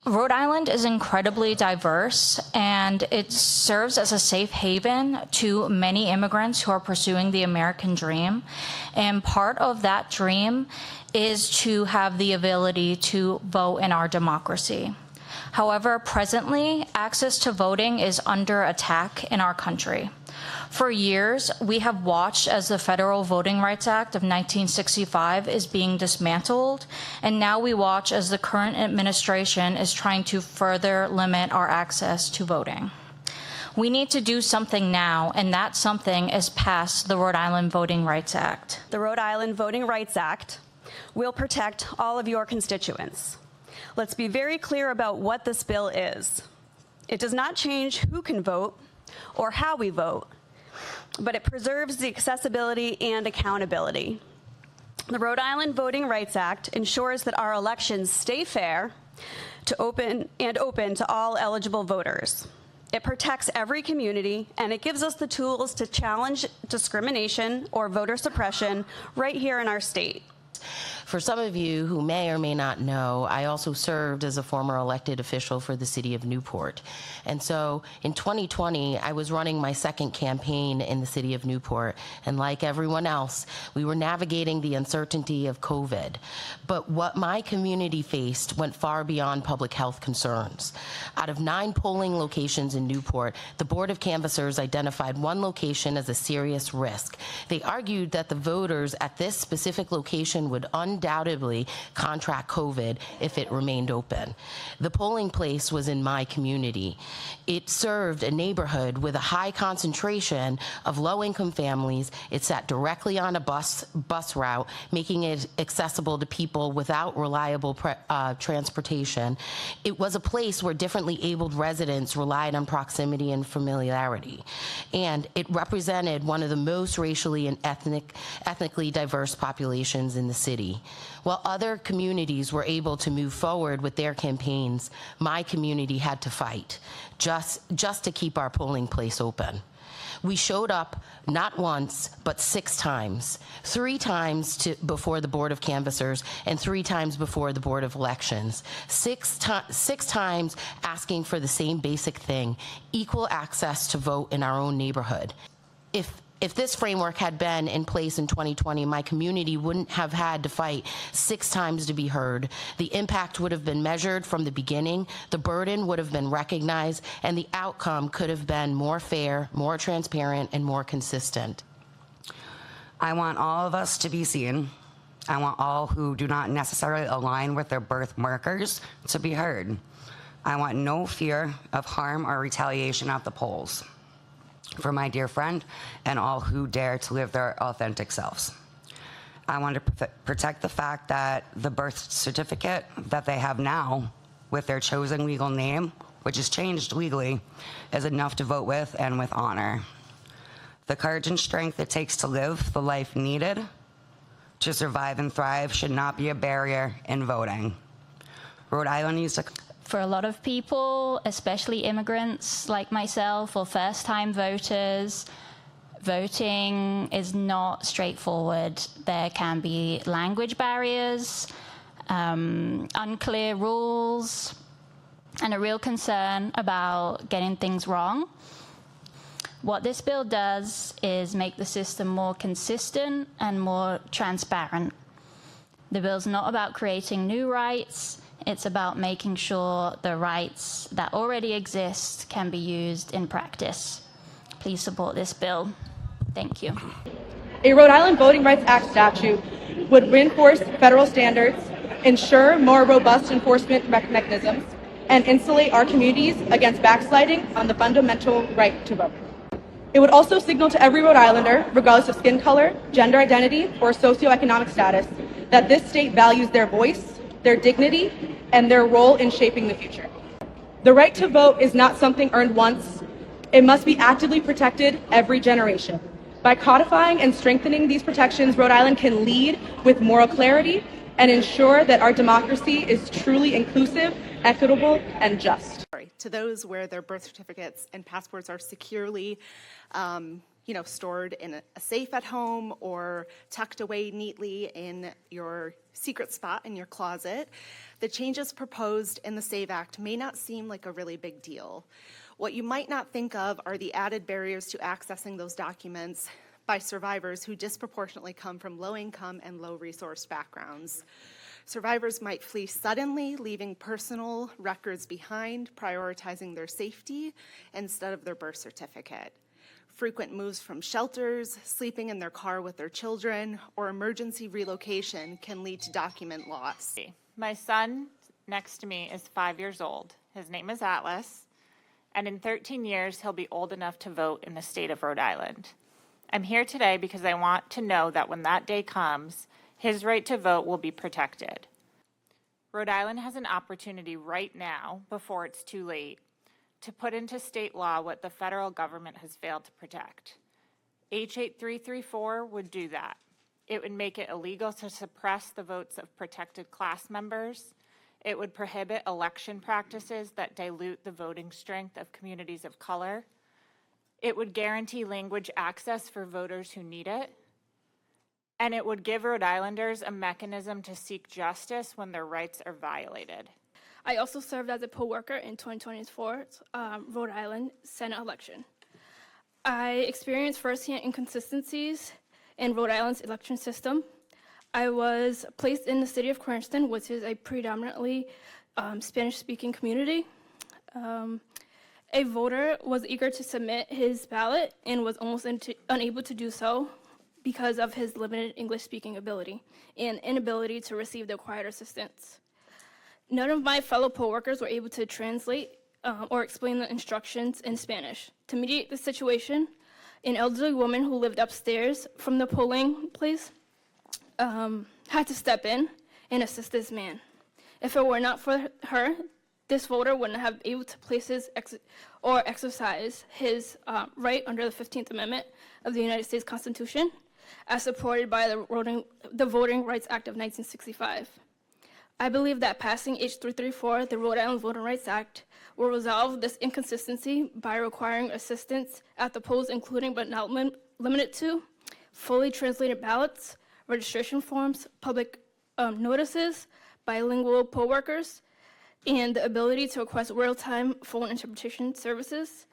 Rhode Island is incredibly diverse, and it serves as a safe haven to many immigrants who are pursuing the American dream. And part of that dream is to have the ability to vote in our democracy. However, presently, access to voting is under attack in our country. For years, we have watched as the Federal Voting Rights Act of 1965 is being dismantled, and now we watch as the current administration is trying to further limit our access to voting. We need to do something now, and that something is pass the Rhode Island Voting Rights Act. The Rhode Island Voting Rights Act will protect all of your constituents. Let's be very clear about what this bill is. It does not change who can vote or how we vote, but it preserves the accessibility and accountability. The Rhode Island Voting Rights Act ensures that our elections stay fair to open to all eligible voters. It protects every community, and it gives us the tools to challenge discrimination or voter suppression right here in our state. For some of you who may or may not know, I also served as a former elected official for the city of Newport. And so in 2020, I was running my second campaign in the city of Newport. And like everyone else, we were navigating the uncertainty of COVID. But what my community faced went far beyond public health concerns. Out of 9 polling locations in Newport, the Board of Canvassers identified one location as a serious risk. They argued that the voters at this specific location would undoubtedly contract COVID if it remained open. The polling place was in my community. It served a neighborhood with a high concentration of low-income families. It sat directly on a bus route, making it accessible to people without reliable transportation. It was a place where differently abled residents relied on proximity and familiarity. And it represented one of the most racially and ethnically diverse populations in the city. While other communities were able to move forward with their campaigns, my community had to fight just to keep our polling place open. We showed up not once, but 6 times. 3 times before the Board of Canvassers and 3 times before the Board of Elections. 6 times asking for the same basic thing, equal access to vote in our own neighborhood. If this framework had been in place in 2020, my community wouldn't have had to fight 6 times to be heard. The impact would have been measured from the beginning, the burden would have been recognized, and the outcome could have been more fair, more transparent, and more consistent. I want all of us to be seen. I want all who do not necessarily align with their birth markers to be heard. I want no fear of harm or retaliation at the polls. For my dear friend and all who dare to live their authentic selves. I want to protect the fact that the birth certificate that they have now with their chosen legal name, which is changed legally, is enough to vote with and with honor. The courage and strength it takes to live the life needed to survive and thrive should not be a barrier in voting. Rhode Island needs to... For a lot of people, especially immigrants like myself or first-time voters, voting is not straightforward. There can be language barriers, unclear rules, and a real concern about getting things wrong. What this bill does is make the system more consistent and more transparent. The bill's not about creating new rights. It's about making sure the rights that already exist can be used in practice. Please support this bill. Thank you. A Rhode Island Voting Rights Act statute would reinforce federal standards, ensure more robust enforcement mechanisms, and insulate our communities against backsliding on the fundamental right to vote. It would also signal to every Rhode Islander, regardless of skin color, gender identity, or socioeconomic status, that this state values their voice, their dignity, and their role in shaping the future. The right to vote is not something earned once. It must be actively protected every generation. By codifying and strengthening these protections, Rhode Island can lead with moral clarity and ensure that our democracy is truly inclusive, equitable, and just. To those where their birth certificates and passports are securely stored in a safe at home or tucked away neatly in your secret spot in your closet. The changes proposed in the SAVE Act may not seem like a really big deal. What you might not think of are the added barriers to accessing those documents by survivors who disproportionately come from low-income and low-resource backgrounds. Survivors might flee suddenly, leaving personal records behind, prioritizing their safety instead of their birth certificate. Frequent moves from shelters, sleeping in their car with their children, or emergency relocation can lead to document loss. My son next to me is 5 years old. His name is Atlas, and in 13 years, he'll be old enough to vote in the state of Rhode Island. I'm here today because I want to know that when that day comes, his right to vote will be protected. Rhode Island has an opportunity right now, before it's too late, to put into state law what the federal government has failed to protect. H.8 334 would do that. It would make it illegal to suppress the votes of protected class members. It would prohibit election practices that dilute the voting strength of communities of color. It would guarantee language access for voters who need it. And it would give Rhode Islanders a mechanism to seek justice when their rights are violated. I also served as a poll worker in 2024 Rhode Island Senate election. I experienced firsthand inconsistencies in Rhode Island's election system. I was placed in the city of Cranston, which is a predominantly Spanish-speaking community. A voter was eager to submit his ballot and was almost unable to do so because of his limited English-speaking ability and inability to receive the required assistance. None of my fellow poll workers were able to translate or explain the instructions in Spanish. To mediate the situation, an elderly woman who lived upstairs from the polling place had to step in and assist this man. If it were not for her, this voter wouldn't have been able to place his exercise his right under the 15th Amendment of the United States Constitution, as supported by the Voting Rights Act of 1965. I believe that passing H.334, the Rhode Island Voting Rights Act, will resolve this inconsistency by requiring assistance at the polls, including but not limited to fully translated ballots, registration forms, public notices, bilingual poll workers, and the ability to request real-time phone interpretation services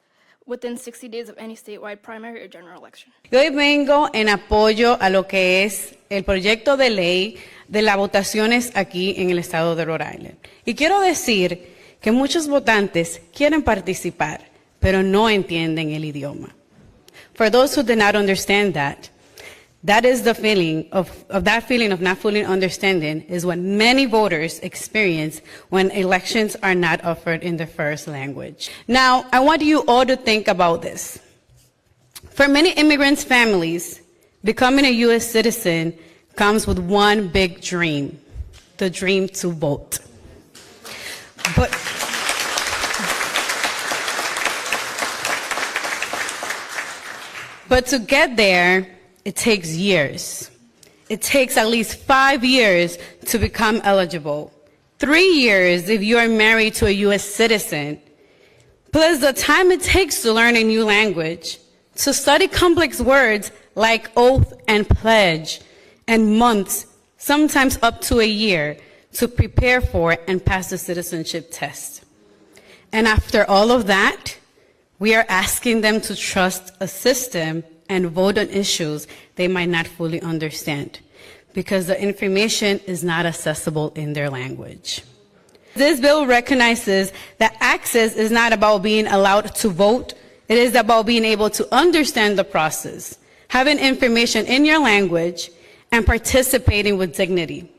within 60 days of any statewide primary or general election. Yo hoy vengo en apoyo a lo que es el proyecto de ley de las votaciones aquí en el estado de Rhode Island. Y quiero decir que muchos votantes quieren participar, pero no entienden el idioma. For those who did not understand that is the feeling of that feeling of not fully understanding is what many voters experience when elections are not offered in their first language. Now, I want you all to think about this. For many immigrants' families, becoming a U.S. citizen comes with one big dream, the dream to vote. But to get there, it takes years. It takes at least 5 years to become eligible. 3 years if you are married to a U.S. citizen, plus the time it takes to learn a new language, to study complex words like oath and pledge, and months, sometimes up to a year, to prepare for and pass the citizenship test. And after all of that, we are asking them to trust a system and vote on issues they might not fully understand because the information is not accessible in their language. This bill recognizes that access is not about being allowed to vote, it is about being able to understand the process, having information in your language, and participating with dignity.